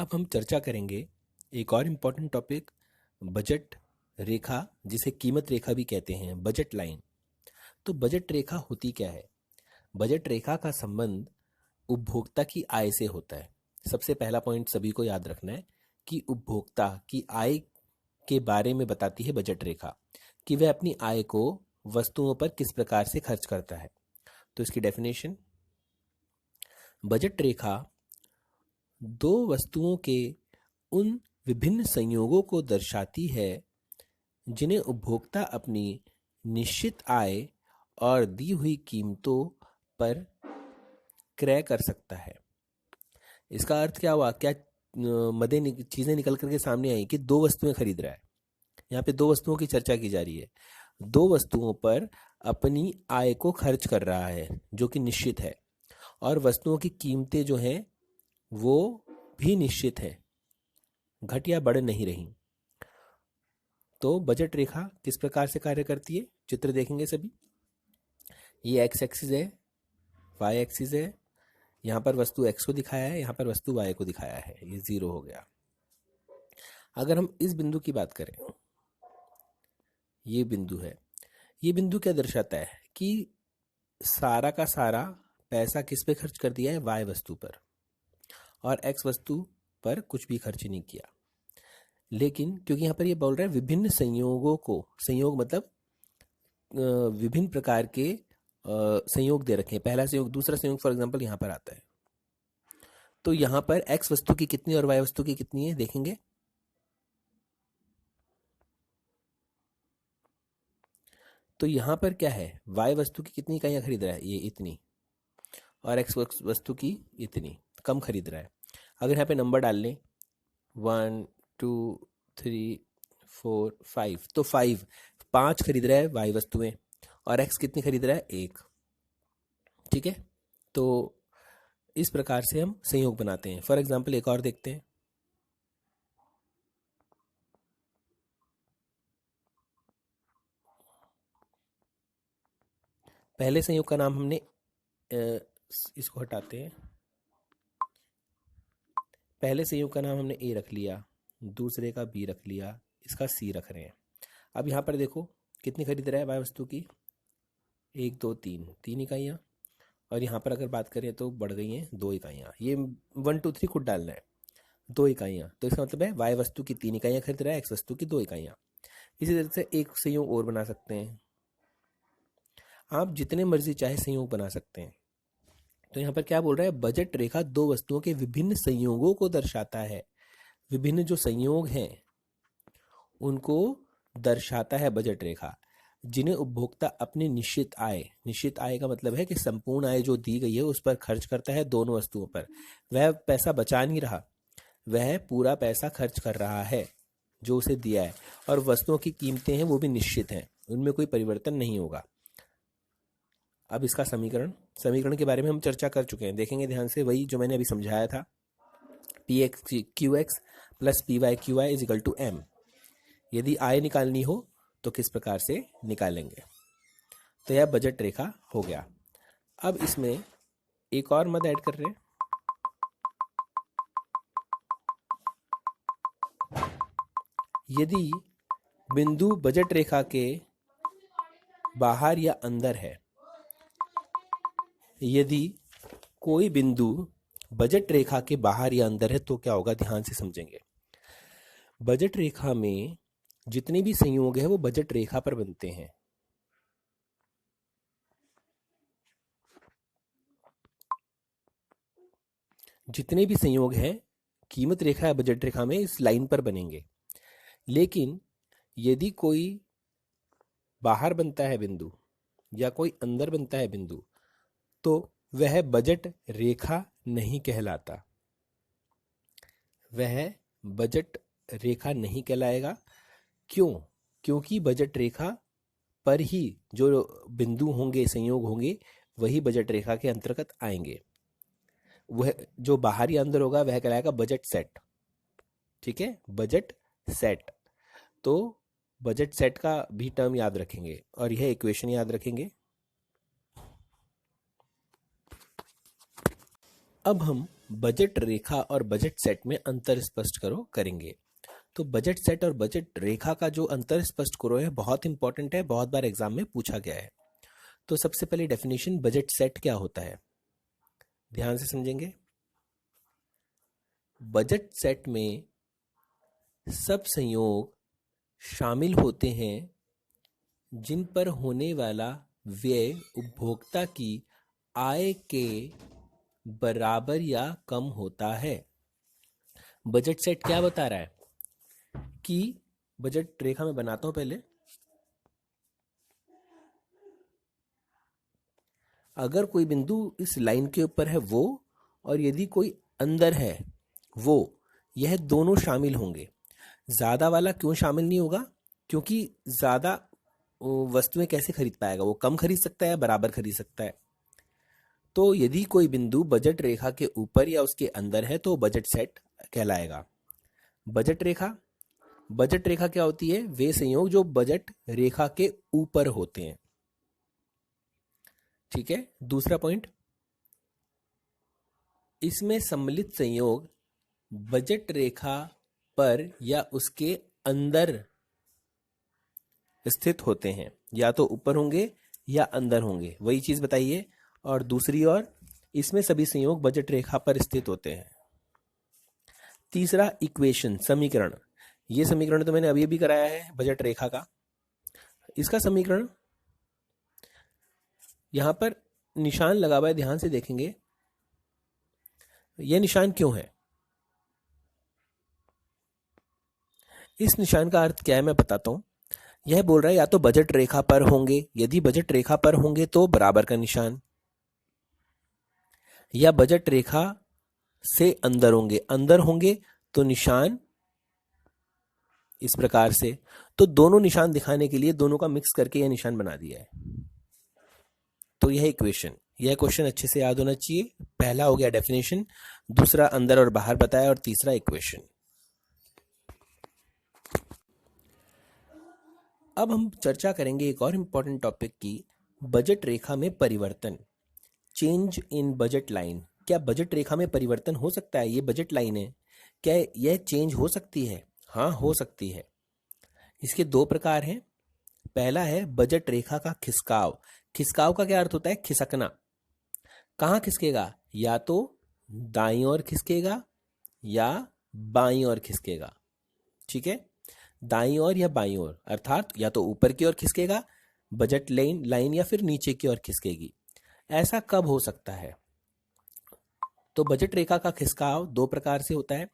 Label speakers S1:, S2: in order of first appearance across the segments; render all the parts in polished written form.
S1: अब हम चर्चा करेंगे एक और इम्पॉर्टेंट टॉपिक, बजट रेखा, जिसे कीमत रेखा भी कहते हैं, बजट लाइन। तो बजट रेखा होती क्या है? बजट रेखा का संबंध उपभोक्ता की आय से होता है। सबसे पहला पॉइंट सभी को याद रखना है कि उपभोक्ता की आय के बारे में बताती है बजट रेखा, कि वह अपनी आय को वस्तुओं पर किस प्रकार से खर्च करता है। तो इसकी डेफिनेशन, बजट रेखा दो वस्तुओं के उन विभिन्न संयोगों को दर्शाती है जिन्हें उपभोक्ता अपनी निश्चित आय और दी हुई कीमतों पर क्रय कर सकता है। इसका अर्थ क्या हुआ? क्या चीजें निकल करके सामने आई कि दो वस्तुएं खरीद रहा है। यहाँ पे दो वस्तुओं की चर्चा की जा रही है। दो वस्तुओं पर अपनी आय को खर्च कर रहा है जो कि निश्चित है, और वस्तुओं की कीमतें जो हैं वो भी निश्चित है, घट या बढ़ नहीं रही। तो बजट रेखा किस प्रकार से कार्य करती है, चित्र देखेंगे सभी। ये एक्स एक्सिस है, वाई एक्सिस है। यहाँ पर वस्तु एक्स को दिखाया है, यहाँ पर वस्तु वाई को दिखाया है। ये 0 हो गया। अगर हम इस बिंदु की बात करें, ये बिंदु है, ये बिंदु क्या दर्शाता है कि सारा का सारा पैसा किस पे खर्च कर दिया है? वाई वस्तु पर, और एक्स वस्तु पर कुछ भी खर्च नहीं किया। लेकिन क्योंकि यहाँ पर ये बोल रहा है विभिन्न संयोगों को, संयोग मतलब विभिन्न प्रकार के संयोग दे रखे हैं। पहला संयोग, दूसरा संयोग फॉर एग्जांपल यहाँ पर आता है। तो यहाँ पर एक्स वस्तु की कितनी और वाई वस्तु की कितनी है देखेंगे। तो यहाँ पर क्या है, वाई वस्तु की कितनी इकाइयाँ खरीद रहा है? ये इतनी, और एक्स वस्तु की इतनी, कम खरीद रहा है। अगर यहाँ पे नंबर डाल लें 1 2 3 4 5, तो 5 खरीद रहा है वाई वस्तुएं, और एक्स कितनी खरीद रहा है? 1। ठीक है, तो इस प्रकार से हम संयोग बनाते हैं। फॉर एग्जाम्पल एक और देखते हैं। पहले संयोग का नाम हमने इसको हटाते हैं। पहले संयोग का नाम हमने ए रख लिया, दूसरे का बी रख लिया, इसका सी रख रहे हैं। अब यहाँ पर देखो कितनी खरीद रहा है वाई वस्तु की? 1 2 3 इकाइयाँ, और यहाँ पर अगर बात करें तो बढ़ गई हैं 2 इकाइयाँ। ये 1 2 3 खुद डालना है, 2 इकाइयाँ। तो इसका मतलब है वाई वस्तु की 3 इकाइयाँ खरीद रहा है, एक्स वस्तु की 2 इकाइयाँ। इसी तरह से एक संयोग और बना सकते हैं। आप जितने मर्जी चाहे संयोग बना सकते हैं। तो यहाँ पर क्या बोल रहा है, बजट रेखा दो वस्तुओं के विभिन्न संयोगों को दर्शाता है। विभिन्न जो संयोग हैं उनको दर्शाता है बजट रेखा, जिन्हें उपभोक्ता अपनी निश्चित आय का मतलब है कि संपूर्ण आय जो दी गई है उस पर खर्च करता है दोनों वस्तुओं पर। वह पैसा बचा नहीं रहा, वह पूरा पैसा खर्च कर रहा है जो उसे दिया है, और वस्तुओं की कीमतें हैं वो भी निश्चित हैं, उनमें कोई परिवर्तन नहीं होगा। अब इसका समीकरण के बारे में हम चर्चा कर चुके हैं, देखेंगे ध्यान से, वही जो मैंने अभी समझाया था। P X Q X plus P Y Q Y is equal to M. यदि आय निकालनी हो तो किस प्रकार से निकालेंगे? तो यह बजट रेखा हो गया। अब इसमें एक और मद ऐड कर रहे हैं। यदि बिंदु बजट रेखा के बाहर या अंदर है, यदि कोई बिंदु बजट रेखा के बाहर या अंदर है तो क्या होगा, ध्यान से समझेंगे। बजट रेखा में जितने भी संयोग है वो बजट रेखा पर बनते हैं। जितने भी संयोग हैं कीमत रेखा या बजट रेखा में इस लाइन पर बनेंगे। लेकिन यदि कोई बाहर बनता है बिंदु या कोई अंदर बनता है बिंदु, तो वह बजट रेखा नहीं कहलाता। वह बजट रेखा नहीं कहलाएगा। क्यों? क्योंकि बजट रेखा पर ही जो बिंदु होंगे, संयोग होंगे, वही बजट रेखा के अंतर्गत आएंगे। वह जो बाहर या अंदर होगा वह कहलाएगा बजट सेट। ठीक है, बजट सेट। तो बजट सेट का भी टर्म याद रखेंगे और यह इक्वेशन याद रखेंगे। अब हम बजट रेखा और बजट सेट में अंतर स्पष्ट करो करेंगे। तो बजट सेट और बजट रेखा का जो अंतर स्पष्ट करो है बहुत इंपॉर्टेंट है, बहुत बार एग्जाम में पूछा गया है। तो सबसे पहले डेफिनेशन, बजट सेट क्या होता है, ध्यान से समझेंगे। बजट सेट में सब संयोग शामिल होते हैं जिन पर होने वाला व्यय उपभोक्ता की आय के बराबर या कम होता है। बजट सेट क्या बता रहा है कि बजट रेखा में बनाता हूं पहले। अगर कोई बिंदु इस लाइन के ऊपर है वो, और यदि कोई अंदर है वो, यह दोनों शामिल होंगे। ज्यादा वाला क्यों शामिल नहीं होगा? क्योंकि ज्यादा वस्तुएं कैसे खरीद पाएगा, वो कम खरीद सकता है, बराबर खरीद सकता है। तो यदि कोई बिंदु बजट रेखा के ऊपर या उसके अंदर है तो बजट सेट कहलाएगा। बजट रेखा, बजट रेखा क्या होती है? वे संयोग जो बजट रेखा के ऊपर होते हैं। ठीक है। दूसरा पॉइंट, इसमें सम्मिलित संयोग बजट रेखा पर या उसके अंदर स्थित होते हैं, या तो ऊपर होंगे या अंदर होंगे, वही चीज बताइए। और दूसरी ओर, इसमें सभी संयोग बजट रेखा पर स्थित होते हैं। तीसरा, इक्वेशन, समीकरण। ये समीकरण तो मैंने अभी अभी कराया है बजट रेखा का। इसका समीकरण यहां पर निशान लगा हुआ है, ध्यान से देखेंगे। यह निशान क्यों है? इस निशान का अर्थ क्या है मैं बताता हूं। यह बोल रहा है या तो बजट रेखा पर होंगे, यदि बजट रेखा पर होंगे तो बराबर का निशान, या बजट रेखा से अंदर होंगे, अंदर होंगे तो निशान इस प्रकार से। तो दोनों निशान दिखाने के लिए दोनों का मिक्स करके यह निशान बना दिया है। तो यह इक्वेशन, यह क्वेश्चन अच्छे से याद होना चाहिए। पहला हो गया डेफिनेशन, दूसरा अंदर और बाहर बताया, और तीसरा इक्वेशन। अब हम चर्चा करेंगे एक और इंपॉर्टेंट टॉपिक की, बजट रेखा में परिवर्तन, चेंज इन बजट लाइन। क्या बजट रेखा में परिवर्तन हो सकता है? ये बजट लाइन है, क्या यह चेंज हो सकती है? हाँ, हो सकती है। इसके दो प्रकार हैं। पहला है बजट रेखा का खिसकाव। खिसकाव का क्या अर्थ होता है? खिसकना। कहाँ खिसकेगा? या तो दाईं ओर खिसकेगा या बाईं ओर खिसकेगा। ठीक है, दाईं ओर या बाईं ओर, अर्थात या तो ऊपर की ओर खिसकेगा बजट लाइन या फिर नीचे की ओर खिसकेगी। ऐसा कब हो सकता है? तो बजट रेखा का खिसकाव दो प्रकार से होता है।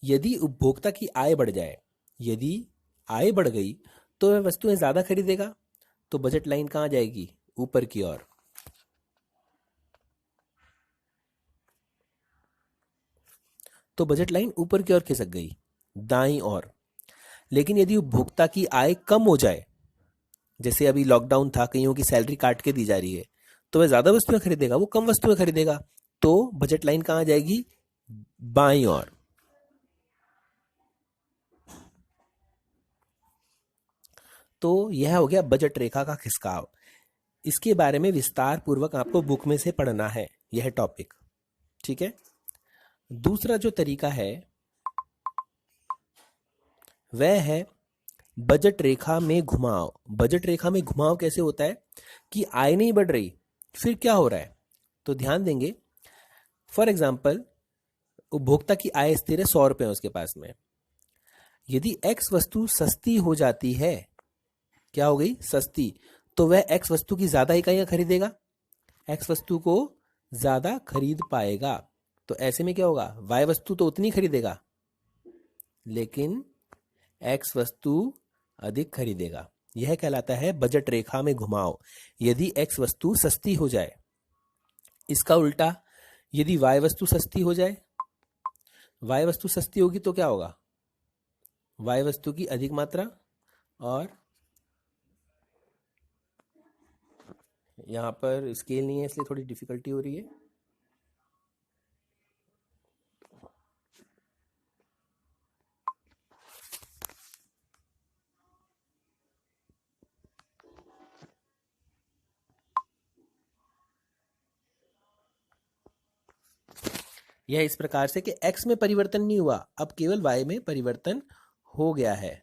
S1: यदि उपभोक्ता की आय बढ़ जाए, यदि आय बढ़ गई तो वह वस्तुएं ज्यादा खरीदेगा, तो बजट लाइन कहाँ जाएगी? ऊपर की ओर। तो बजट लाइन ऊपर की ओर खिसक गई, दाईं ओर। लेकिन यदि उपभोक्ता की आय कम हो जाए, जैसे अभी लॉकडाउन था, कईयों की सैलरी काट के दी जा रही है, तो वह ज्यादा वस्तुएं खरीदेगा, वो कम वस्तुएं खरीदेगा। तो बजट लाइन कहाँ जाएगी? बाईं ओर। तो यह हो गया बजट रेखा का खिसकाव। इसके बारे में विस्तार पूर्वक आपको बुक में से पढ़ना है यह टॉपिक। ठीक है। दूसरा जो तरीका है वह है बजट रेखा में घुमाव। बजट रेखा में घुमाव कैसे होता है कि आय नहीं बढ़ रही, फिर क्या हो रहा है? तो ध्यान देंगे। फॉर एग्जाम्पल, उपभोक्ता की आय स्थिर है, 100 रुपए उसके पास में। यदि एक्स वस्तु सस्ती हो जाती है, क्या हो गई? सस्ती, तो वह एक्स वस्तु की ज्यादा इकाइयां खरीदेगा, एक्स वस्तु को ज्यादा खरीद पाएगा। तो ऐसे में क्या होगा? वाई वस्तु तो उतनी खरीदेगा, लेकिन एक्स वस्तु अधिक खरीदेगा। यह कहलाता है बजट रेखा में घुमाव, यदि एक्स वस्तु सस्ती हो जाए। इसका उल्टा, यदि वाई वस्तु सस्ती हो जाए, वाई वस्तु सस्ती होगी तो क्या होगा? वाई वस्तु की अधिक मात्रा, और यहां पर स्केल नहीं है इसलिए थोड़ी डिफिकल्टी हो रही है। यह इस प्रकार से कि x में परिवर्तन नहीं हुआ, अब केवल y में परिवर्तन हो गया है।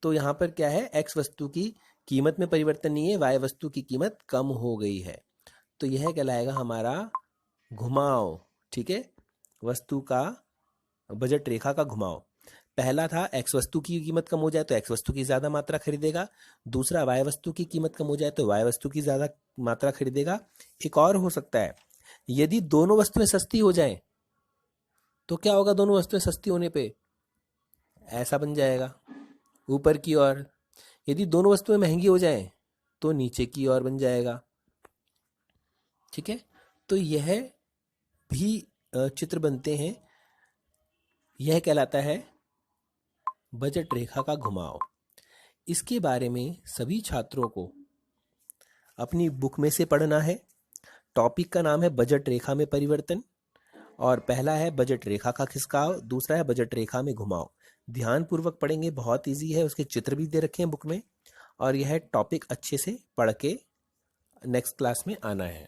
S1: तो यहाँ पर क्या है, x वस्तु की कीमत में परिवर्तन नहीं है, y वस्तु की कीमत कम हो गई है। तो यह कहलाएगा हमारा घुमाव। ठीक है, वस्तु का बजट रेखा का घुमाव। पहला था x वस्तु की कीमत कम हो जाए तो x वस्तु की ज़्यादा मात्रा खरीदेगा, दूसरा y वस्तु की कीमत कम हो जाए तो y वस्तु की ज़्यादा मात्रा खरीदेगा। एक और हो सकता है, यदि दोनों वस्तुएं सस्ती हो जाएं तो क्या होगा, दोनों वस्तुएं सस्ती होने पे ऐसा बन जाएगा ऊपर की ओर। यदि दोनों वस्तुएं महंगी हो जाएं तो नीचे की ओर बन जाएगा। ठीक है, तो यह भी चित्र बनते हैं। यह कहलाता है बजट रेखा का घुमाव। इसके बारे में सभी छात्रों को अपनी बुक में से पढ़ना है। टॉपिक का नाम है बजट रेखा में परिवर्तन, और पहला है बजट रेखा का खिसकाव, दूसरा है बजट रेखा में घुमाव। ध्यान पूर्वक पढ़ेंगे, बहुत इजी है, उसके चित्र भी दे रखे हैं बुक में। और यह टॉपिक अच्छे से पढ़ के नेक्स्ट क्लास में आना है।